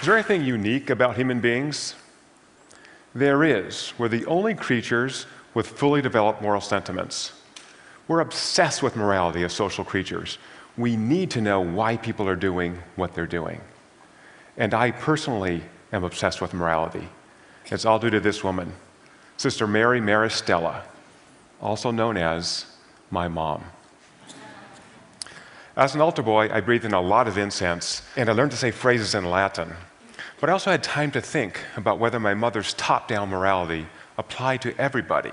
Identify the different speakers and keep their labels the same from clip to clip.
Speaker 1: Is there anything unique about human beings? There is. We're the only creatures with fully developed moral sentiments. We're obsessed with morality as social creatures. We need to know why people are doing what they're doing. And I personally am obsessed with morality. It's all due to this woman, Sister Mary Maristella, also known as my mom. As an altar boy, I breathed in a lot of incense, and I learned to say phrases in Latin. But I also had time to think about whether my mother's top-down morality applied to everybody.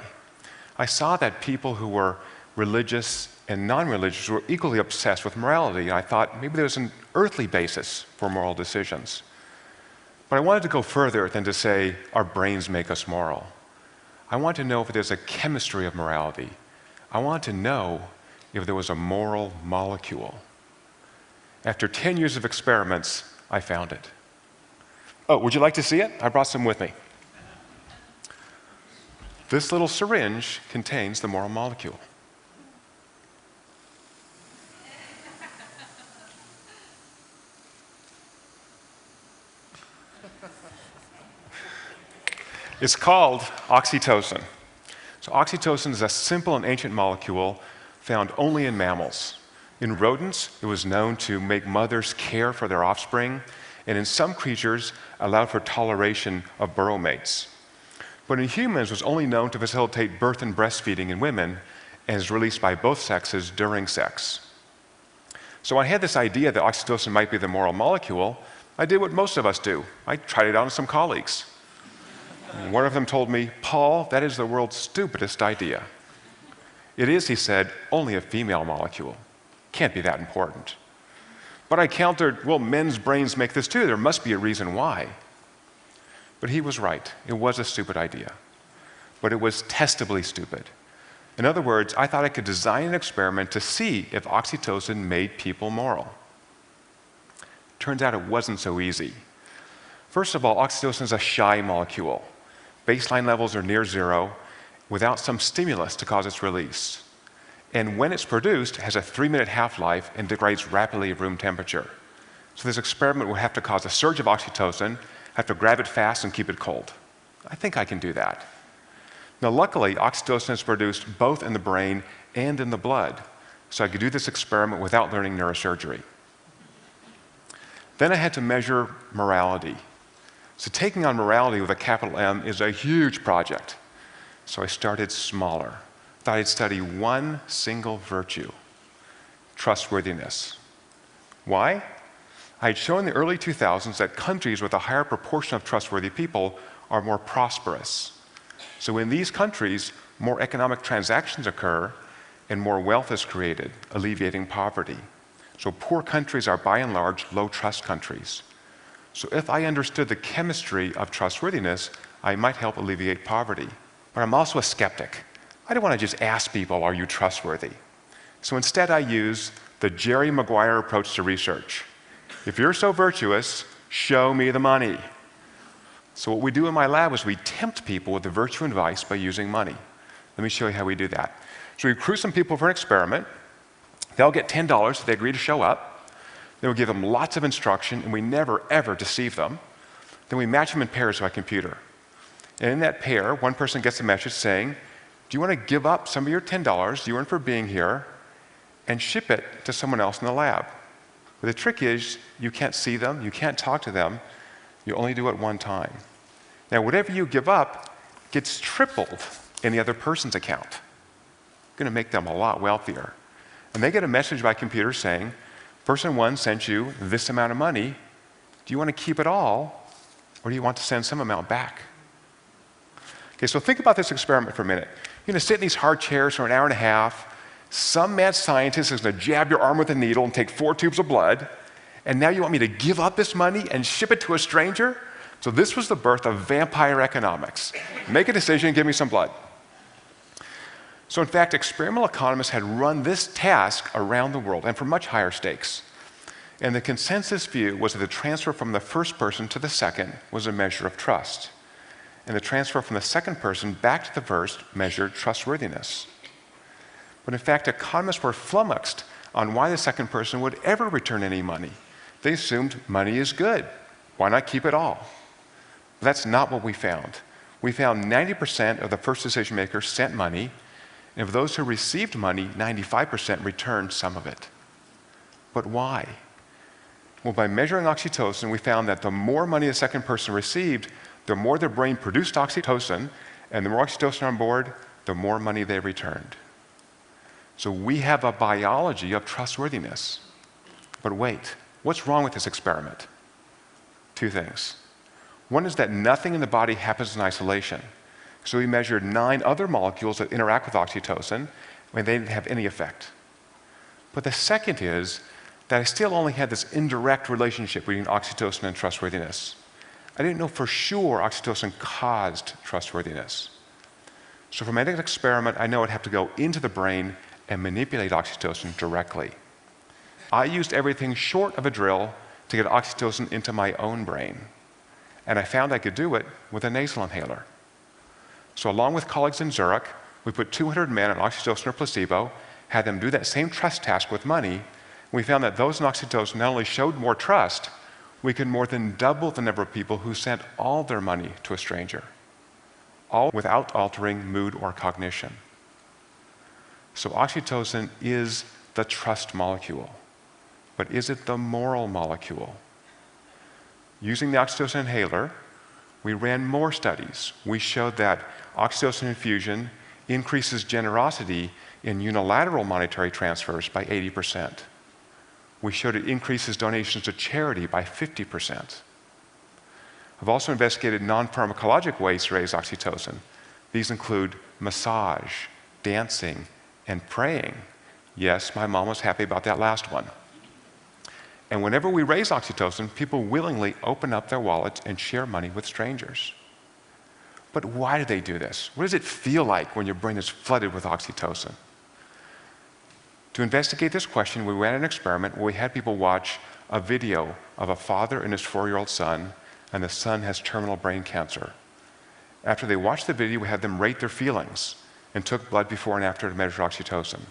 Speaker 1: I saw that people who were religious and non-religious were equally obsessed with morality. I thought maybe there was an earthly basis for moral decisions. But I wanted to go further than to say our brains make us moral. I wanted to know if there's a chemistry of morality. I wanted to know if there was a moral molecule. After 10 years of experiments, I found it. Oh, would you like to see it? I brought some with me. This little syringe contains the moral molecule. It's called oxytocin. So oxytocin is a simple and ancient molecule found only in mammals. In rodents, it was known to make mothers care for their offspring, and in some creatures, allowed for toleration of burrow mates. But in humans, it was only known to facilitate birth and breastfeeding in women, and is released by both sexes during sex. So when I had this idea that oxytocin might be the moral molecule, I did what most of us do. I tried it out on some colleagues. One of them told me, "Paul, that is the world's stupidest idea." It is, he said, only a female molecule. Can't be that important. But I countered, well, men's brains make this too. There must be a reason why. But he was right. It was a stupid idea. But it was testably stupid. In other words, I thought I could design an experiment to see if oxytocin made people moral. Turns out it wasn't so easy. First of all, oxytocin is a shy molecule. Baseline levels are near zero without some stimulus to cause its release. And when it's produced, it has a 3-minute half-life and degrades rapidly at room temperature. So this experiment would have to cause a surge of oxytocin, have to grab it fast and keep it cold. I think I can do that. Now luckily, oxytocin is produced both in the brain and in the blood, so I could do this experiment without learning neurosurgery. Then I had to measure morality. So taking on morality with a capital M is a huge project. So I started smaller. Thought I'd study one single virtue, trustworthiness. Why? I had shown in the early 2000s that countries with a higher proportion of trustworthy people are more prosperous. So in these countries, more economic transactions occur and more wealth is created, alleviating poverty. So poor countries are by and large low trust countries. So if I understood the chemistry of trustworthiness, I might help alleviate poverty. But I'm also a skeptic. I don't want to just ask people, are you trustworthy? So instead I use the Jerry Maguire approach to research. If you're so virtuous, show me the money. So what we do in my lab is we tempt people with the virtue and vice by using money. Let me show you how we do that. So we recruit some people for an experiment. They'll get $10 if they agree to show up. Then we give them lots of instruction, and we never, ever deceive them. Then we match them in pairs by computer. And in that pair, one person gets a message saying, do you want to give up some of your $10 you earned for being here and ship it to someone else in the lab? But the trick is, you can't see them, you can't talk to them, you only do it one time. Now, whatever you give up gets tripled in the other person's account. Going to make them a lot wealthier. And they get a message by computer saying, person one sent you this amount of money. Do you want to keep it all, or do you want to send some amount back? Okay, so think about this experiment for a minute. You're going to sit in these hard chairs for an hour and a half. Some mad scientist is going to jab your arm with a needle and take 4 tubes of blood. And now you want me to give up this money and ship it to a stranger? So this was the birth of vampire economics. Make a decision, give me some blood. So in fact, experimental economists had run this task around the world and for much higher stakes. And the consensus view was that the transfer from the first person to the second was a measure of trust. And the transfer from the second person back to the first measured trustworthiness. But in fact, economists were flummoxed on why the second person would ever return any money. They assumed money is good. Why not keep it all? But that's not what we found. We found 90% of the first decision makers sent money, and of those who received money, 95% returned some of it. But why? Well, by measuring oxytocin, we found that the more money the second person received, the more their brain produced oxytocin, and the more oxytocin on board, the more money they returned. So we have a biology of trustworthiness. But wait, what's wrong with this experiment? Two things. One is that nothing in the body happens in isolation. So we measured 9 other molecules that interact with oxytocin, and they didn't have any effect. But the second is that I still only had this indirect relationship between oxytocin and trustworthiness. I didn't know for sure oxytocin caused trustworthiness. So for my next experiment, I know I'd have to go into the brain and manipulate oxytocin directly. I used everything short of a drill to get oxytocin into my own brain. And I found I could do it with a nasal inhaler. So along with colleagues in Zurich, we put 200 men on oxytocin or placebo, had them do that same trust task with money. We found that those on oxytocin not only showed more trust, we could more than double the number of people who sent all their money to a stranger, all without altering mood or cognition. So oxytocin is the trust molecule, but is it the moral molecule? Using the oxytocin inhaler, we ran more studies. We showed that oxytocin infusion increases generosity in unilateral monetary transfers by 80%. We showed it increases donations to charity by 50%. I've also investigated non-pharmacologic ways to raise oxytocin. These include massage, dancing, and praying. Yes, my mom was happy about that last one. And whenever we raise oxytocin, people willingly open up their wallets and share money with strangers. But why do they do this? What does it feel like when your brain is flooded with oxytocin? To investigate this question, we ran an experiment where we had people watch a video of a father and his 4-year-old son, and the son has terminal brain cancer. After they watched the video, we had them rate their feelings and took blood before and after to measure oxytocin.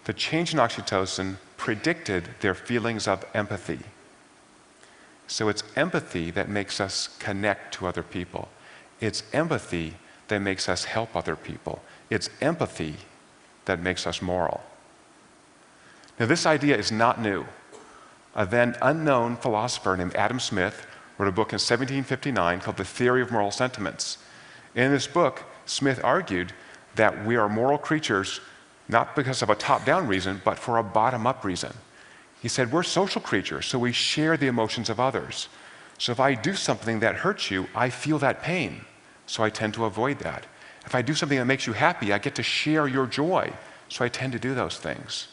Speaker 1: The change in oxytocin predicted their feelings of empathy. So it's empathy that makes us connect to other people. It's empathy that makes us help other people. It's empathy that makes us moral. Now, this idea is not new. A then unknown philosopher named Adam Smith wrote a book in 1759 called The Theory of Moral Sentiments. In this book, Smith argued that we are moral creatures not because of a top-down reason, but for a bottom-up reason. He said, we're social creatures, so we share the emotions of others. So if I do something that hurts you, I feel that pain, so I tend to avoid that. If I do something that makes you happy, I get to share your joy, so I tend to do those things.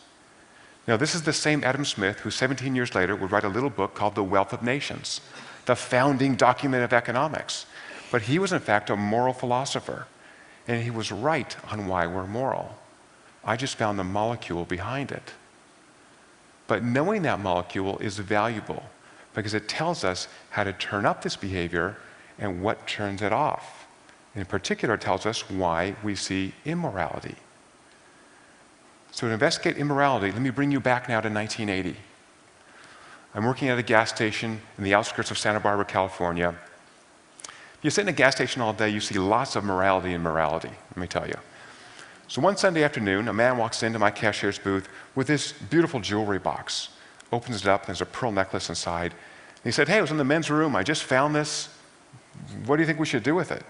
Speaker 1: Now, this is the same Adam Smith who 17 years later would write a little book called The Wealth of Nations, the founding document of economics. But he was in fact a moral philosopher, and he was right on why we're moral. I just found the molecule behind it. But knowing that molecule is valuable because it tells us how to turn up this behavior and what turns it off. In particular, it tells us why we see immorality. So to investigate immorality, let me bring you back now to 1980. I'm working at a gas station in the outskirts of Santa Barbara, California. You sit in a gas station all day, you see lots of morality and morality, let me tell you. So one Sunday afternoon, a man walks into my cashier's booth with this beautiful jewelry box, opens it up, and there's a pearl necklace inside. And he said, hey, I was in the men's room, I just found this. What do you think we should do with it?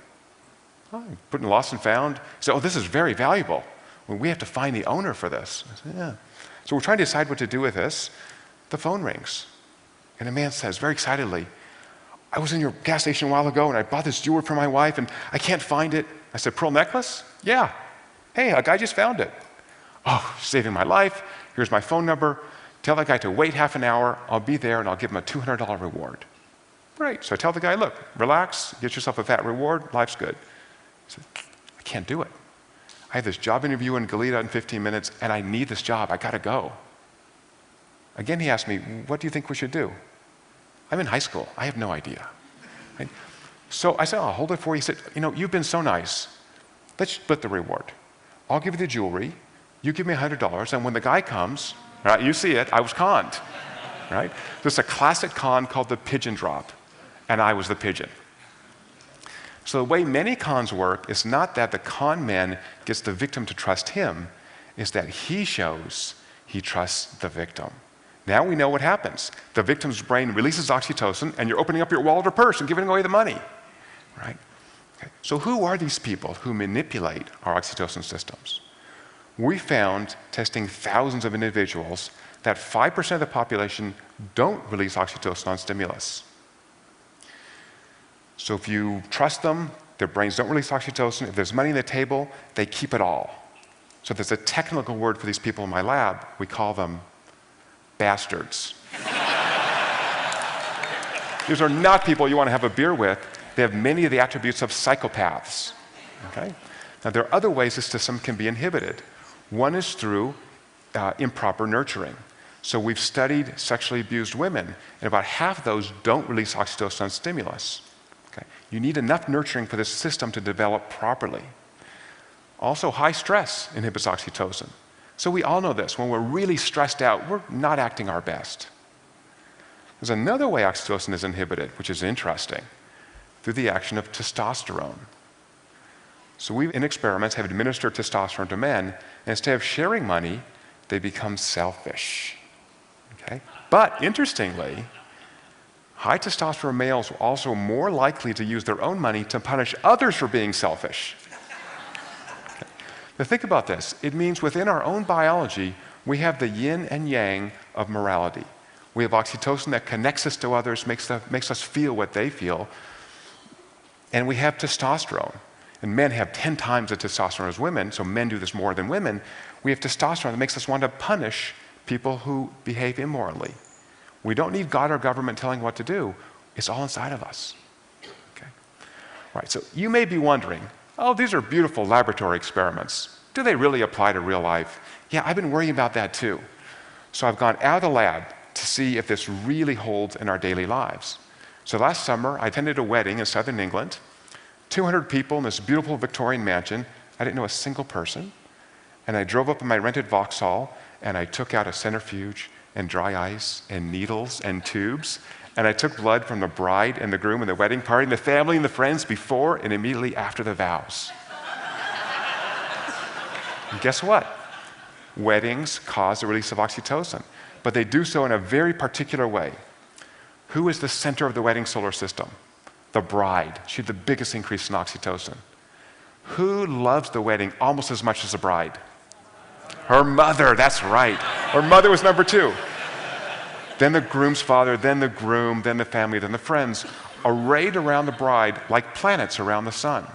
Speaker 1: Oh, put it in lost and found. He said, oh, this is very valuable. Well, we have to find the owner for this. I said, yeah. So we're trying to decide what to do with this. The phone rings. And a man says, very excitedly, I was in your gas station a while ago and I bought this jewelry for my wife and I can't find it. I said, pearl necklace? Yeah. Hey, a guy just found it. Oh, saving my life. Here's my phone number. Tell that guy to wait half an hour. I'll be there and I'll give him a $200 reward. Great. So I tell the guy, look, relax, get yourself a fat reward, life's good. He said, I can't do it. I have this job interview in Goleta in 15 minutes and I need this job. I gotta go. Again, he asked me, what do you think we should do? I'm in high school. I have no idea. Right? So I said, I'll hold it for you. He said, you know, you've been so nice. Let's split the reward. I'll give you the jewelry. You give me $100. And when the guy comes, right, you see it, I was conned. right? There's a classic con called the pigeon drop, and I was the pigeon. So the way many cons work is not that the con man gets the victim to trust him, is that he shows he trusts the victim. Now we know what happens. The victim's brain releases oxytocin, and you're opening up your wallet or purse and giving away the money, right? Okay. So who are these people who manipulate our oxytocin systems? We found, testing thousands of individuals, that 5% of the population don't release oxytocin on stimulus. So if you trust them, their brains don't release oxytocin. If there's money on the table, they keep it all. So there's a technical word for these people in my lab. We call them bastards. These are not people you want to have a beer with. They have many of the attributes of psychopaths. Okay? Now, there are other ways this system can be inhibited. One is through improper nurturing. So we've studied sexually abused women, and about half of those don't release oxytocin on stimulus. Okay? You need enough nurturing for this system to develop properly. Also, high stress inhibits oxytocin. So we all know this. When we're really stressed out, we're not acting our best. There's another way oxytocin is inhibited, which is interesting, through the action of testosterone. So we, in experiments, have administered testosterone to men, and instead of sharing money, they become selfish. Okay? But interestingly, high testosterone males are also more likely to use their own money to punish others for being selfish. Okay. Now think about this. It means within our own biology, we have the yin and yang of morality. We have oxytocin that connects us to others, makes us feel what they feel, and we have testosterone. And men have 10 times the testosterone as women, so men do this more than women. We have testosterone that makes us want to punish people who behave immorally. We don't need God or government telling what to do. It's all inside of us. Okay? All right, so you may be wondering, oh, these are beautiful laboratory experiments. Do they really apply to real life? Yeah, I've been worrying about that too. So I've gone out of the lab to see if this really holds in our daily lives. So last summer, I attended a wedding in southern England. 200 people in this beautiful Victorian mansion. I didn't know a single person. And I drove up in my rented Vauxhall, and I took out a centrifuge and dry ice and needles and tubes, and I took blood from the bride and the groom and the wedding party and the family and the friends before and immediately after the vows. And guess what? Weddings cause the release of oxytocin, but they do so in a very particular way. Who is the center of the wedding solar system? The bride. She had the biggest increase in oxytocin. Who loves the wedding almost as much as the bride? Her mother, that's right. Her mother was number 2. Then the groom's father, then the groom, then the family, then the friends, arrayed around the bride like planets around the sun.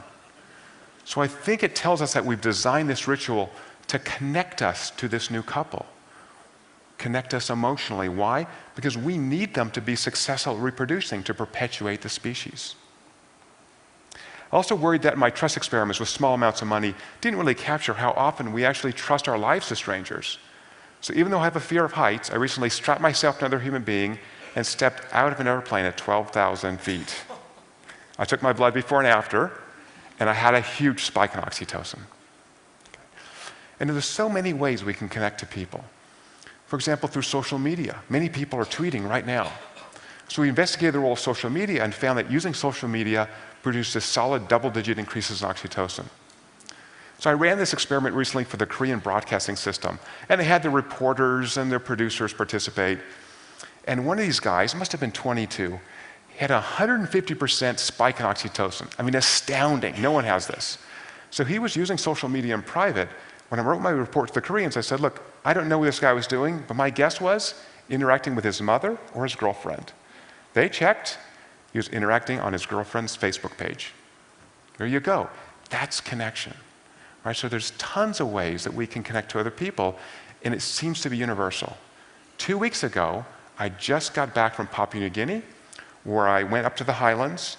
Speaker 1: So I think it tells us that we've designed this ritual to connect us to this new couple. Connect us emotionally. Why? Because we need them to be successful at reproducing to perpetuate the species. I also worried that my trust experiments with small amounts of money didn't really capture how often we actually trust our lives to strangers. So even though I have a fear of heights, I recently strapped myself to another human being and stepped out of an airplane at 12,000 feet. I took my blood before and after, and I had a huge spike in oxytocin. And there's so many ways we can connect to people. For example, through social media. Many people are tweeting right now. So we investigated the role of social media and found that using social media produces solid double-digit increases in oxytocin. So I ran this experiment recently for the Korean broadcasting system, and they had the reporters and their producers participate. And one of these guys, must have been 22, had a 150% spike in oxytocin. I mean, astounding. No one has this. So he was using social media in private. When I wrote my report to the Koreans, I said, look, I don't know what this guy was doing, but my guess was interacting with his mother or his girlfriend. They checked. He was interacting on his girlfriend's Facebook page. There you go. That's connection. Right? So there's tons of ways that we can connect to other people, and it seems to be universal. 2 weeks ago, I just got back from Papua New Guinea, where I went up to the highlands,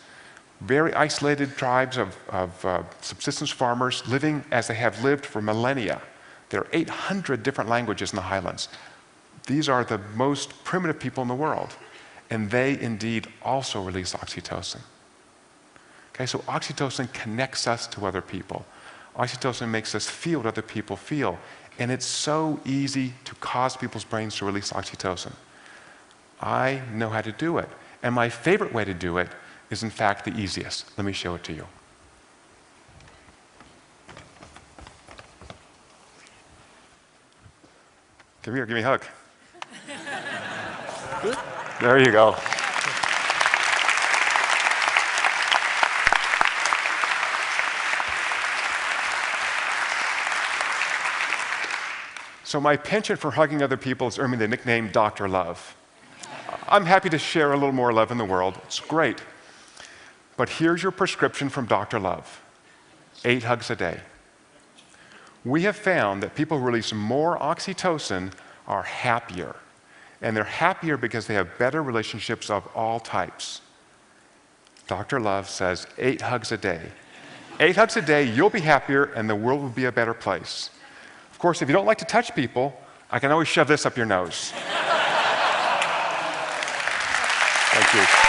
Speaker 1: very isolated tribes of subsistence farmers living as they have lived for millennia. There are 800 different languages in the highlands. These are the most primitive people in the world, and they indeed also release oxytocin. Okay, so oxytocin connects us to other people. Oxytocin makes us feel what other people feel, and it's so easy to cause people's brains to release oxytocin. I know how to do it. And my favorite way to do it is, in fact, the easiest. Let me show it to you. Come here, give me a hug. There you go. So my penchant for hugging other people has earned me the nickname Dr. Love. I'm happy to share a little more love in the world. It's great. But here's your prescription from Dr. Love: 8 hugs a day. We have found that people who release more oxytocin are happier. And they're happier because they have better relationships of all types. Dr. Love says 8 hugs a day. 8 hugs a day, you'll be happier, and the world will be a better place. Of course, if you don't like to touch people, I can always shove this up your nose. Thank you.